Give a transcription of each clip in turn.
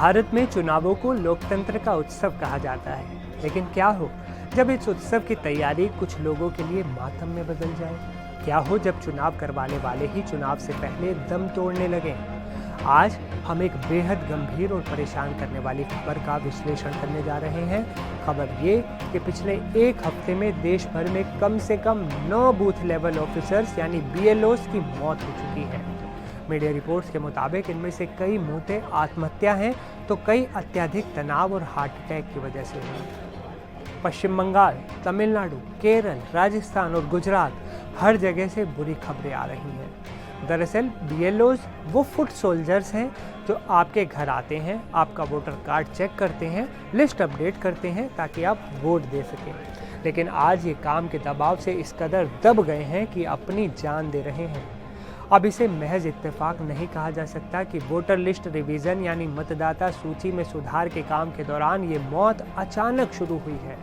भारत में चुनावों को लोकतंत्र का उत्सव कहा जाता है, लेकिन क्या हो जब इस उत्सव की तैयारी कुछ लोगों के लिए मातम में बदल जाए? क्या हो जब चुनाव करवाने वाले ही चुनाव से पहले दम तोड़ने लगे? आज हम एक बेहद गंभीर और परेशान करने वाली खबर का विश्लेषण करने जा रहे हैं। खबर ये कि पिछले एक हफ्ते में देश भर में कम से कम 9 बूथ लेवल ऑफिसर्स यानी BLOs की मौत हो चुकी है। मीडिया रिपोर्ट्स के मुताबिक इनमें से कई मौतें आत्महत्या हैं तो कई अत्यधिक तनाव और हार्ट अटैक की वजह से हुई। पश्चिम बंगाल, तमिलनाडु, केरल, राजस्थान और गुजरात हर जगह से बुरी खबरें आ रही हैं। दरअसल BLOs वो फुट सोल्जर्स हैं जो आपके घर आते हैं, आपका वोटर कार्ड चेक करते हैं, लिस्ट अपडेट करते हैं ताकि आप वोट दे सकें। लेकिन आज ये काम के दबाव से इस कदर दब गए हैं कि अपनी जान दे रहे हैं। अब इसे महज इत्तेफाक नहीं कहा जा सकता कि वोटर लिस्ट रिवीजन यानी मतदाता सूची में सुधार के काम के दौरान ये मौत अचानक शुरू हुई है।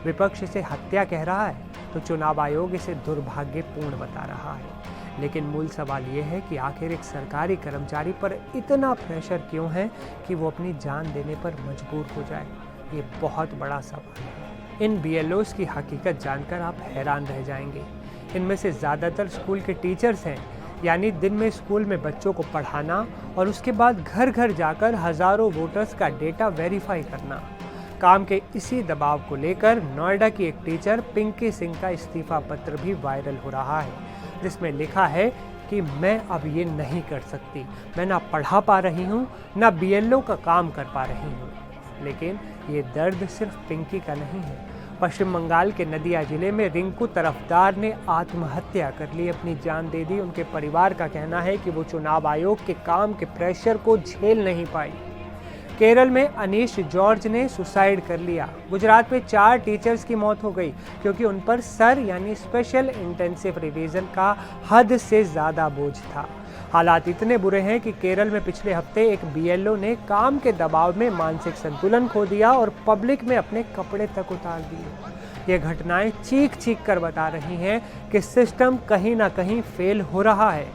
विपक्ष इसे हत्या कह रहा है तो चुनाव आयोग इसे दुर्भाग्यपूर्ण बता रहा है। लेकिन मूल सवाल ये है कि आखिर एक सरकारी कर्मचारी पर इतना प्रेशर क्यों है कि वो अपनी जान देने पर मजबूर हो जाए? ये बहुत बड़ा सवाल है। इन BLOs की हकीकत जानकर आप हैरान रह जाएंगे। इनमें से ज़्यादातर स्कूल के टीचर्स हैं, यानी दिन में स्कूल में बच्चों को पढ़ाना और उसके बाद घर घर जाकर हज़ारों वोटर्स का डेटा वेरीफाई करना। काम के इसी दबाव को लेकर नोएडा की एक टीचर पिंकी सिंह का इस्तीफा पत्र भी वायरल हो रहा है, जिसमें लिखा है कि मैं अब ये नहीं कर सकती। मैं ना पढ़ा पा रही हूँ, ना BLO का काम कर पा रही हूँ। लेकिन ये दर्द सिर्फ पिंकी का नहीं है। पश्चिम बंगाल के नदिया जिले में रिंकू तरफदार ने आत्महत्या कर ली, अपनी जान दे दी। उनके परिवार का कहना है कि वो चुनाव आयोग के काम के प्रेशर को झेल नहीं पाई। केरल में अनीश जॉर्ज ने सुसाइड कर लिया। गुजरात में 4 टीचर्स की मौत हो गई क्योंकि उन पर सर यानी स्पेशल इंटेंसिव रिवीजन का हद से ज़्यादा बोझ था। हालात इतने बुरे हैं कि केरल में पिछले हफ्ते एक BLO ने काम के दबाव में मानसिक संतुलन खो दिया और पब्लिक में अपने कपड़े तक उतार दिए। ये घटनाएं चीख चीख कर बता रही हैं कि सिस्टम कहीं ना कहीं फेल हो रहा है।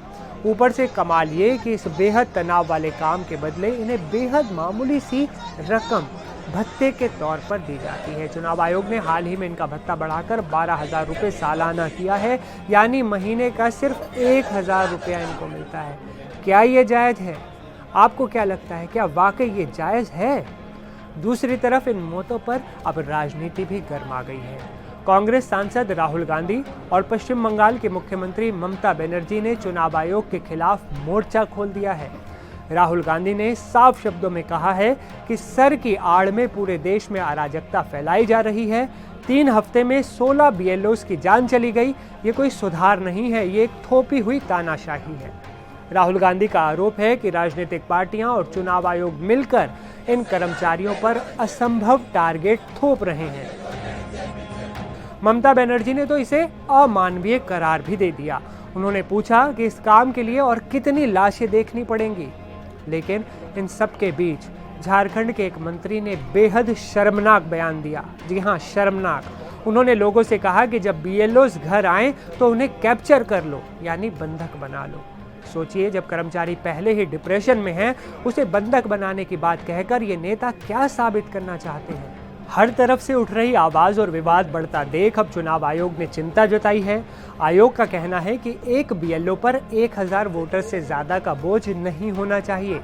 ऊपर से कमाल ये कि इस बेहद तनाव वाले काम के बदले इन्हें बेहद मामूली सी रकम भत्ते के तौर पर दी जाती है। चुनाव आयोग ने हाल ही में इनका भत्ता बढ़ाकर 12,000 रुपये सालाना किया है, यानी महीने का सिर्फ 1,000 रुपया इनको मिलता है। क्या ये जायज़ है? आपको क्या लगता है, क्या वाकई ये जायज़ है? दूसरी तरफ इन मौतों पर अब राजनीति भी गर्मा गई है। कांग्रेस सांसद राहुल गांधी और पश्चिम बंगाल के मुख्यमंत्री ममता बनर्जी ने चुनाव आयोग के खिलाफ मोर्चा खोल दिया है। राहुल गांधी ने साफ शब्दों में कहा है कि सर की आड़ में पूरे देश में अराजकता फैलाई जा रही है। 3 हफ्ते में 16 BLOs की जान चली गई। ये कोई सुधार नहीं है, ये एक थोपी हुई तानाशाही है। राहुल गांधी का आरोप है कि राजनीतिक पार्टियां और चुनाव आयोग मिलकर इन कर्मचारियों पर असंभव टारगेट थोप रहे हैं। ममता बनर्जी ने तो इसे अमानवीय करार भी दे दिया। उन्होंने पूछा कि इस काम के लिए और कितनी लाशें देखनी पड़ेंगी। लेकिन इन सब के बीच झारखंड के एक मंत्री ने बेहद शर्मनाक बयान दिया। जी हाँ, शर्मनाक। उन्होंने लोगों से कहा कि जब BLOs घर आएं तो उन्हें कैप्चर कर लो, यानी बंधक बना लो। सोचिए, जब कर्मचारी पहले ही डिप्रेशन में है, उसे बंधक बनाने की बात कहकर ये नेता क्या साबित करना चाहते हैं? हर तरफ से उठ रही आवाज़ और विवाद बढ़ता देख अब चुनाव आयोग ने चिंता जताई है। आयोग का कहना है कि एक BLO पर 1,000 वोटर से ज़्यादा का बोझ नहीं होना चाहिए।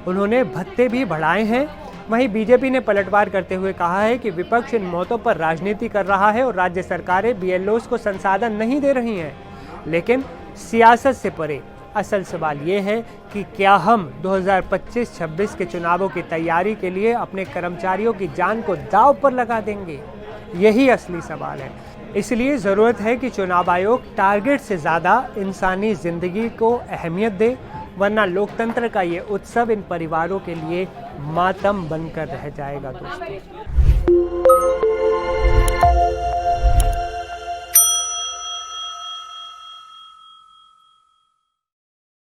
उन्होंने भत्ते भी बढ़ाए हैं। वहीं BJP ने पलटवार करते हुए कहा है कि विपक्ष इन मौतों पर राजनीति कर रहा है और राज्य सरकारें BLOs को संसाधन नहीं दे रही हैं। लेकिन सियासत से परे असल सवाल ये है कि क्या हम 2025-26 के चुनावों की तैयारी के लिए अपने कर्मचारियों की जान को दांव पर लगा देंगे? यही असली सवाल है। इसलिए ज़रूरत है कि चुनाव आयोग टारगेट से ज़्यादा इंसानी ज़िंदगी को अहमियत दे, वरना लोकतंत्र का ये उत्सव इन परिवारों के लिए मातम बनकर रह जाएगा। दोस्तों।